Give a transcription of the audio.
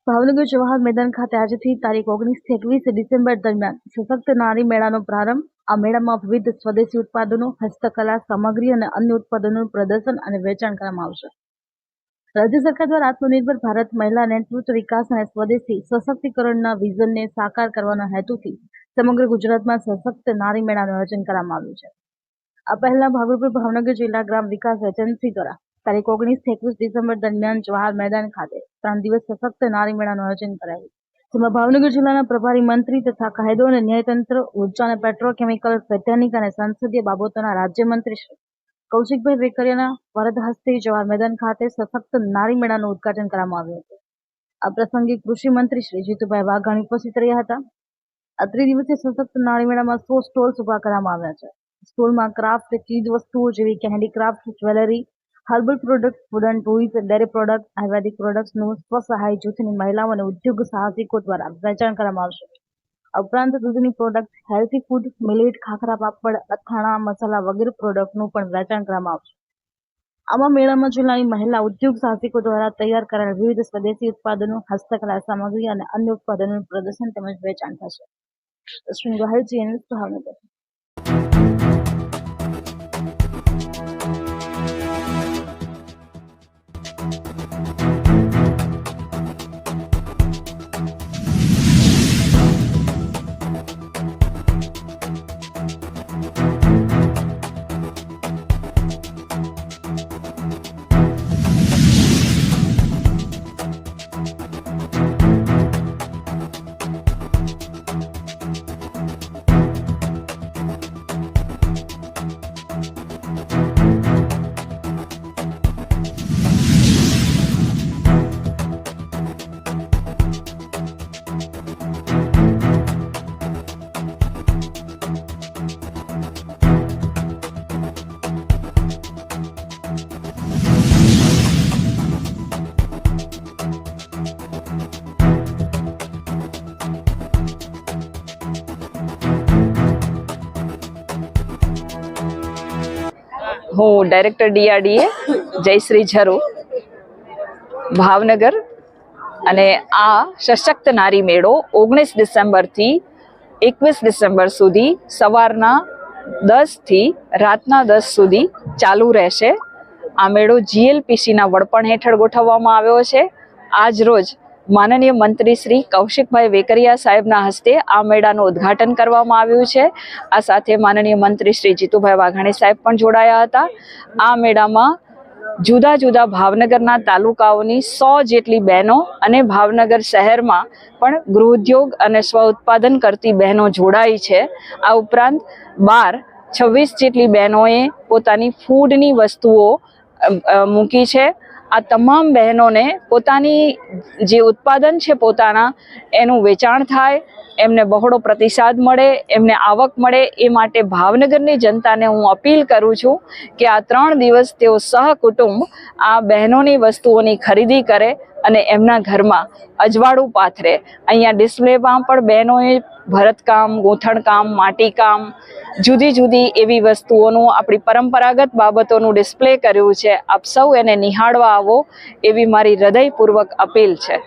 ભાવનગર જવાહર મેદાન ખાતે આજથી તારીખ 19 થી 21 ડિસેમ્બર દરમિયાન સશક્ત નારી મેળાનો પ્રારંભ। આ મેળામાં વિવિધ સ્વદેશી ઉત્પાદનો, હસ્તકલા સામગ્રી અને અન્ય ઉત્પાદનોનું પ્રદર્શન અને વેચાણ કરવામાં આવશે। રાજ્ય સરકાર દ્વારા આત્મનિર્ભર ભારત મહિલા નેતૃત્વ વિકાસ અને સ્વદેશી સશક્તિકરણના વિઝનને સાકાર કરવાના હેતુથી સમગ્ર ગુજરાતમાં સશક્ત નારી મેળાનું આયોજન કરવામાં આવ્યું છે। આ પહેલા ભાવનગર જિલ્લા ગ્રામ વિકાસ એજન્સી દ્વારા તારીખ 19 થી 21 ડિસેમ્બર દરમિયાન જવાહર મેદાન ખાતે 3 દિવસ સશક્ત નારી મેળાનું આયોજન કરાયું, જેમાં ભાવનગર જિલ્લાના પ્રભારી મંત્રી તથા કાયદો અને ન્યાયતંત્ર, ઉર્જા અને પેટ્રોકેમિકલ, વૈધાનિક અને સંસદીય બાબતોના રાજ્યમંત્રી શ્રી કૌશિકભાઈ વેકરિયાના વરદ હસ્તે જવાહર મેદાન ખાતે સશક્ત નારી મેળાનું ઉદઘાટન કરવામાં આવ્યું હતું। આ પ્રસંગે કૃષિ મંત્રી શ્રી જીતુભાઈ વાઘાણી ઉપસ્થિત રહ્યા હતા। આ ત્રિદિવસીય સશક્ત નારી મેળામાં 100 સ્ટોલ્સ ઉભા કરવામાં આવ્યા છે। સ્ટોલમાં ક્રાફ્ટ, ચીજ વસ્તુઓ જેવી કે handicraft, jewellery, herbal product, food and toys, dairy product, Ayurvedic પ્રોડક્ટ્સનું સ્વસહાય જૂથની મહિલાઓ અને ઉદ્યોગ સાહસિકો દ્વારા વેચાણ કરવામાં આવશે। આ ઉપરાંત દૂધની product, healthy food, millet, khakhra papad, અથાણા, મસાલા વગેરે પ્રોડક્ટનું પણ વેચાણ કરવામાં આવશે। આમાં મેળામાં જિલ્લાની મહિલા ઉદ્યોગ સાહસિકો દ્વારા તૈયાર કરાયેલ વિવિધ સ્વદેશી ઉત્પાદનો, હસ્તકલા સામગ્રી અને અન્ય ઉત્પાદનોનું પ્રદર્શન તેમજ વેચાણ થશે। અશ્વિન ગોહિલ, ભાવનગર। હું ડાયરેક્ટર DRDA જયશ્રી ઝરૂ, ભાવનગર। અને આ સશક્ત નારી મેળો 19 ડિસેમ્બરથી 21 ડિસેમ્બર સુધી સવારના 10 થી રાતના 10 સુધી ચાલુ રહેશે। આ મેળો GLPCના વડપણ હેઠળ ગોઠવવામાં આવ્યો છે। આજ રોજ માનનીય મંત્રી શ્રી કૌશિકભાઈ વેકરિયા સાહેબના હસ્તે આ મેળાનું ઉદ્ઘાટન કરવામાં આવ્યું છે। આ સાથે માનનીય મંત્રી શ્રી જીતુભાઈ વાઘાણી સાહેબ પણ જોડાયા હતા। આ મેળામાં જુદા જુદા ભાવનગરના તાલુકાઓની 100 જેટલી બહેનો અને ભાવનગર શહેરમાં પણ ગૃહોદ્યોગ અને સ્વ ઉત્પાદન કરતી બહેનો જોડાઈ છે। આ ઉપરાંત 26 જેટલી બહેનોએ પોતાની ફૂડની વસ્તુઓ મૂકી છે। આ તમામ બહેનોને પોતાની જે ઉત્પાદન છે પોતાના એનું વેચાણ થાય, એમને બહોળો પ્રતિસાદ મળે, એમને આવક મળે, એ માટે ભાવનગરની જનતાને હું અપીલ કરું છું કે આ 3 દિવસ તેઓ સહકુટુંબ આ બહેનોની વસ્તુઓની ખરીદી કરે અને એમના ઘરમાં અજવાળું પાથરે। અહીંયા ડિસ્પ્લેમાં પણ બહેનોએ ભરતકામ, ગૂંથણકામ, માટીકામ, જુદી જુદી એવી વસ્તુઓનું, આપણી પરંપરાગત બાબતોનું ડિસ્પ્લે કર્યું છે। આપ સૌ એને નિહાળવા આવો એવી મારી હૃદયપૂર્વક અપીલ છે।